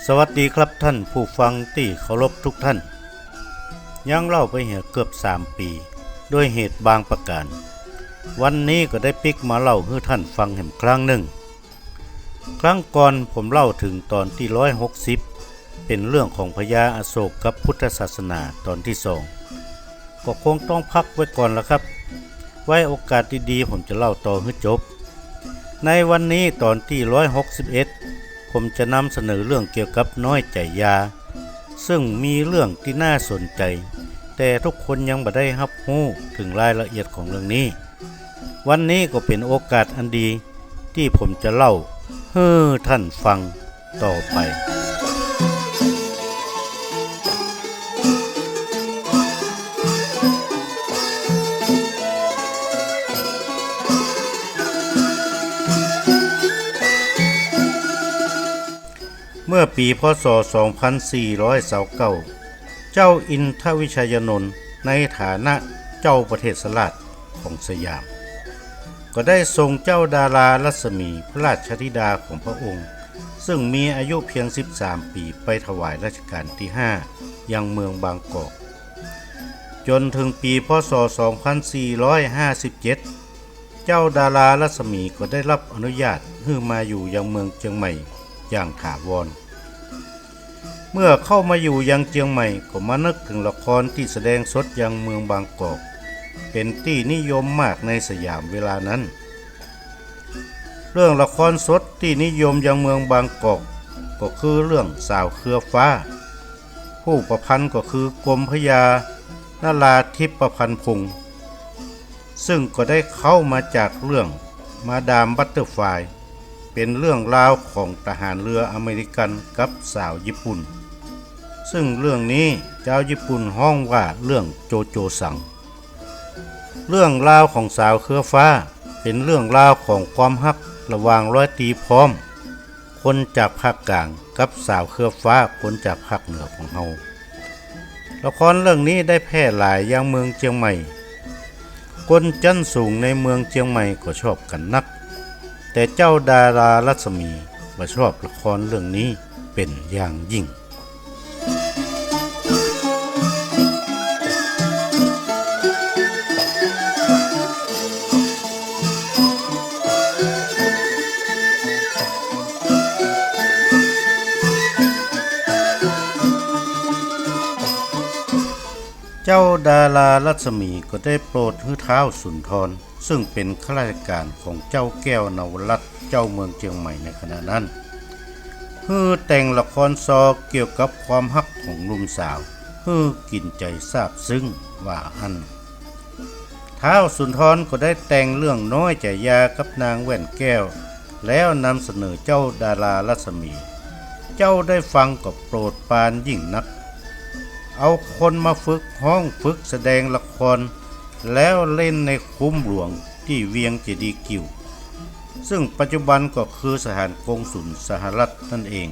สวัสดีครับท่านผู้ฟังที่เคารพทุกท่านยังเล่าไปเหี่ยเกือบ3 ปีด้วยเหตุบางประการวันนี้ก็ได้ปิกมาเล่าให้ท่านฟังแห่งครั้งหนึ่งครั้งก่อนผมเล่าถึงตอนที่160เป็นเรื่องของพญาอโศกกับพุทธศาสนาตอนที่2ก็คงต้องพักไว้ก่อนละครับไว้โอกาสดีๆผมจะเล่าต่อให้จบในวันนี้ตอนที่161ผมจะนำเสนอเรื่องเกี่ยวกับน้อยใจยาซึ่งมีเรื่องที่น่าสนใจแต่ทุกคนยังไม่ได้รับรู้ถึงรายละเอียดของเรื่องนี้วันนี้ก็เป็นโอกาสอันดีที่ผมจะเล่าให้ท่านฟังต่อไปเมื่อปีพ.ศ. 2429เจ้าอินทวิชัยนนท์ในฐานะเจ้าประเทศสลาดของสยามก็ได้ทรงเจ้าดารารัศมีพระราชธิดาของพระองค์ซึ่งมีอายุเพียง13 ปีไปถวายรัชกาลที่5ยังเมืองบางกอกจนถึงปีพ.ศ. 2457เจ้าดารารัศมีก็ได้รับอนุญาตให้มาอยู่ยังเมืองเชียงใหม่อย่างถาวรเมื่อเข้ามาอยู่ยังเชียงใหม่ก็มานึกถึงละครที่แสดงสดยังเมืองบางกอกเป็นที่นิยมมากในสยามเวลานั้นเรื่องละครสดที่นิยมยังเมืองบางกอกก็คือเรื่องสาวเครือฟ้าผู้ประพันธ์ก็คือกรมพระยานราธิปประพันธ์พงศ์ซึ่งก็ได้เข้ามาจากเรื่องมาดามบัตเตอร์ไฟล์เป็นเรื่องราวของทหารเรืออเมริกันกับสาวญี่ปุ่นซึ่งเรื่องนี้ชาวญี่ปุ่นฮ้องว่าเรื่องโจโจซังเรื่องราวของสาวเครือฟ้าเป็นเรื่องราวของความฮักระหว่างร้อยตรีพร้อมคนจากภาคกลางกับสาวเครือฟ้าคนจากภาคเหนือของเฮาละครเรื่องนี้ได้แพร่หลายยังเมืองเชียงใหม่คนชั้นสูงในเมืองเชียงใหม่ก็ชอบกันนักแต่เจ้าดารารัศมีบ่ชอบละครเรื่องนี้เป็นอย่างยิ่งเจ้าดารารัศมีก็ได้โปรดให้ท้าวสุนทรซึ่งเป็นข้าราชการของเจ้าแก้วนวรัตน์เจ้าเมืองเชียงใหม่ในขณะนั้นให้แต่งละครซอเกี่ยวกับความฮักของหนุ่มสาวให้กินใจซาบซึ้งว่าอันท้าวสุนทรก็ได้แต่งเรื่องน้อยใจยากับนางแว่นแก้วแล้วนำเสนอเจ้าดารารัศมีเจ้าได้ฟังก็โปรดปรานยิ่งนักเอาคนมาฝึกห้องฝึกแสดงละครแล้วเล่นในคุ้มหลวงที่เวียงเจดีย์กิวซึ่งปัจจุบันก็คือสถานกงสุลสหรัฐนั่นเอง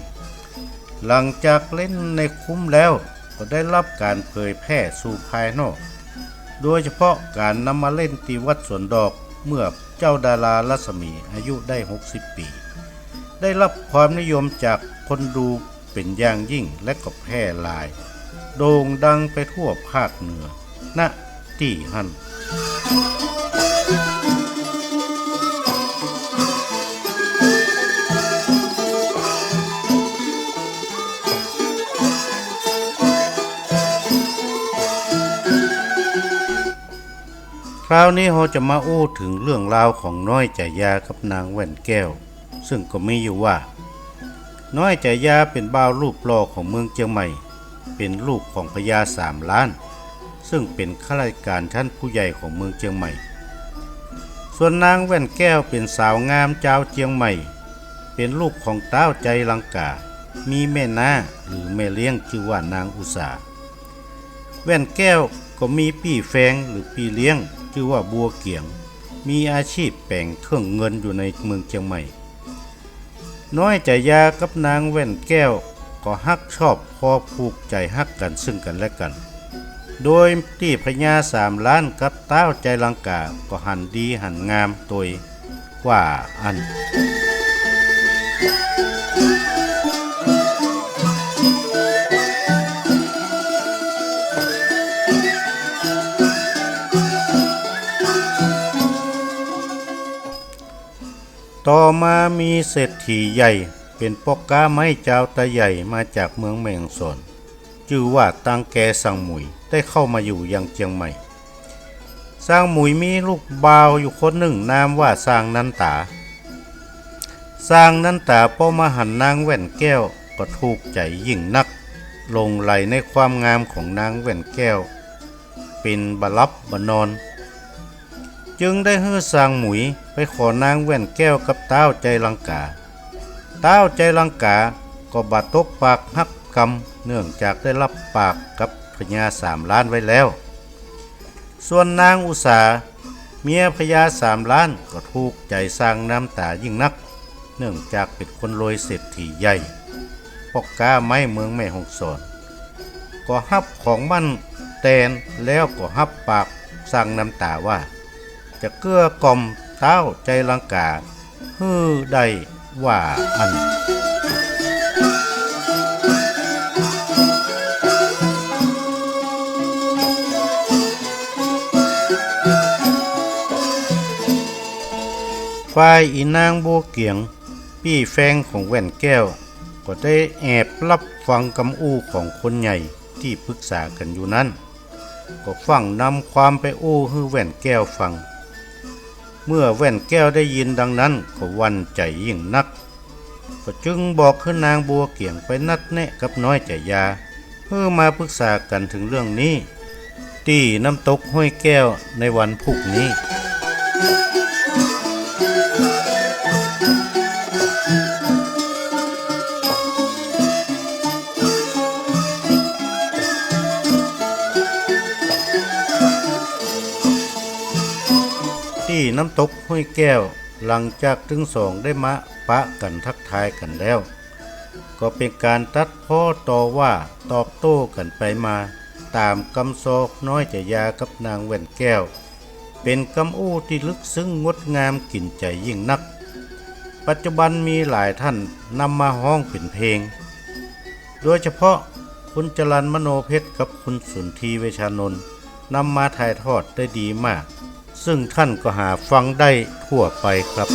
หลังจากเล่นในคุ้มแล้วก็ได้รับการเผยแพร่สู่ภายนอกโดยเฉพาะการนำมาเล่นที่วัดสวนดอกเมื่อเจ้าดารารัศมีอายุได้60 ปีได้รับความนิยมจากคนดูเป็นอย่างยิ่งและก็แพร่หลายโด่งดังไปทั่วภาคเหนือณที่หั่นคราวนี้เราจะมาอู้ถึงเรื่องราวของน้อยใจยากับนางแว่นแก้วซึ่งก็มีอยู่ว่าน้อยใจยาเป็นบ่าวรูปหล่อของเมืองเชียงใหม่เป็นลูกของพญา3 ล้านซึ่งเป็นข้าราชการชั้นผู้ใหญ่ของเมืองเชียงใหม่ส่วนนางแว่นแก้วเป็นสาวงามเจ้าเชียงใหม่เป็นลูกของเต้าใจลังกามีแม่น้าหรือแม่เลี้ยงชื่อว่านางอุษาแว่นแก้วก็มีพี่แฟงหรือพี่เลี้ยงชื่อว่าบัวเกียงมีอาชีพแปลงเครื่องเงินอยู่ในเมืองเชียงใหม่น้อยใจยากับนางแว่นแก้วก็ฮักชอบพอผูกใจฮักกันซึ่งกันและกันโดยที่พญา3 ล้านกับเต้าใจลังกาก็หันดีหันงามโดยกว่าอัน ค ต่อมามีเศรษฐีใหญ่เป็นปอกกาไม้เจ้าตาใหญ่มาจากเมืองแมงสอนชื่อว่าตังแกสังหมุยได้เข้ามาอยู่ยังเจียงใหม่สร้างหมุยมีลูกบ่าวอยู่คนหนึ่งนามว่าสร้างนันตาสร้างนันตาพอมาหันนางแว่นแก้วก็ถูกใจยิ่งนักลงไหลในความงามของนางแว่นแก้วเป็นบลับบนอนจึงได้ฮื้อสร้างหมุยไปขอนางแว่นแก้วกับต้าวใจลังกาต้าวใจลังกาก็บาดตกปากฮักกำเนื่องจากได้รับปากกับพญา3 ล้านไว้แล้วส่วนนางอุษาเมียพญา3 ล้านก็ถูกใจสร้างน้ำตายิ่งนักเนื่องจากเป็นคนรวยเศรษฐีใหญ่ปอกกาไม้เมืองแม่ฮ่องสอนก็ฮับของมั่นแตนแล้วก็ฮับปากสร้างน้ำตาว่าจะเกื้อกล่อมเต้าใจลังกาฮื้อได้ว่าอันฝ่ายอีนางบัวเกียงพี่แฟงของแว่นแก้วก็ได้แอบรับฟังคำอู้ของคนใหญ่ที่ปรึกษากันอยู่นั้นก็ฟังนำความไปอู้ให้แว่นแก้วฟังเมื่อแว่นแก้วได้ยินดังนั้นก็หวั่นใจยิ่งนักก็จึงบอกให้นางบัวเกียงไปนัดแนะกับน้อยใจยาเพื่อมาปรึกษากันถึงเรื่องนี้ที่น้ำตกห้วยแก้วในวันพรุ่งนี้ที่น้ำตกห้วยแก้วหลังจากทั้งสองได้มาปะกันทักทายกันแล้วก็เป็นการตัดพ้อต่อว่าตอบโต้กันไปมาตามคำซอกน้อยใจยากับนางแว่นแก้วเป็นคำอู้ที่ลึกซึ้งงดงามกินใจยิ่งนักปัจจุบันมีหลายท่านนำมาฮ้องเป็นเพลงโดยเฉพาะคุณจรัญมโนเพชรกับคุณสุนทรีเวชานนท์นำมาถ่ายทอดได้ดีมากซึ่งท่านก็หาฟังได้ทั่วไปครับ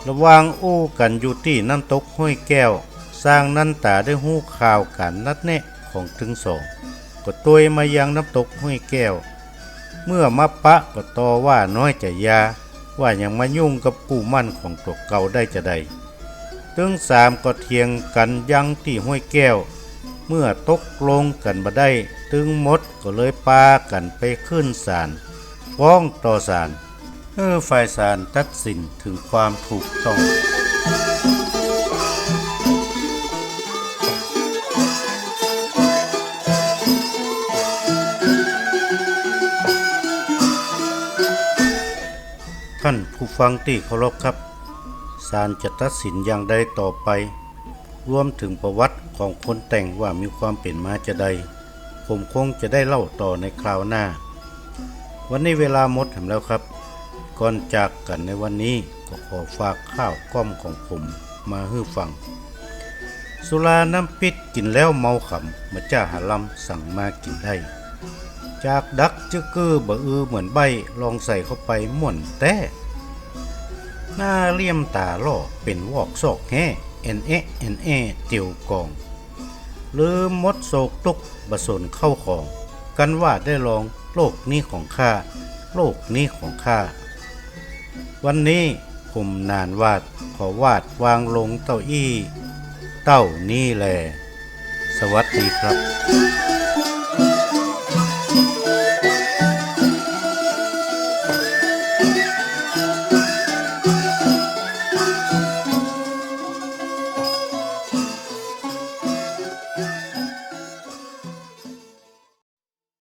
ระหว่างอู้กันอยู่ที่น้ำตกห้วยแก้วสร้างนันตาได้หู้ข่าวการนัดแนะของทั้งสองก็ตัวยมายังน้ำตกห้วยแก้วเมื่อมาปะก็ต่อว่าน้อยใจยาว่ายังมายุ่งกับกู้มั่นของตัวเก่าได้จะใดถึง3ก็เถียงกันยังที่ห้วยแก้วเมื่อตกลงกันบ่ได้ถึงหมดก็เลยพากันไปขึ้นศาลฟ้องต่อศาลฝ่ายศาลตัดสินถึงความถูกต้องท่านผู้ฟังที่เคารพครับศาลจะตัดสินอย่างใดต่อไปรวมถึงประวัติของคนแต่งว่ามีความเป็นมาจะใดผมคงจะได้เล่าต่อในคราวหน้าวันนี้เวลาหมดแล้วครับก่อนจากกันในวันนี้ก็ขอฝากข้าวกล้อมของผมมาให้ฟังสุราน้ำปิดกินแล้วเมาขำมาจ้าหาลำสั่งมากินได้จากดักจึกกือบะเหมือนใบลองใส่เข้าไปม่วนแต่หน้าเลี่ยมตาล่อเป็นวอกซอกแห่เอ็นเอเตียวกองลืมมดโศกตุกบะสนเข้าของกันว่าได้ลองโลกนี้ของข้าโลกนี้ของข้าวันนี้ผมนานวาดขอวาดวางลงเต้าอี้เต้านี่แลสวัสดีครับ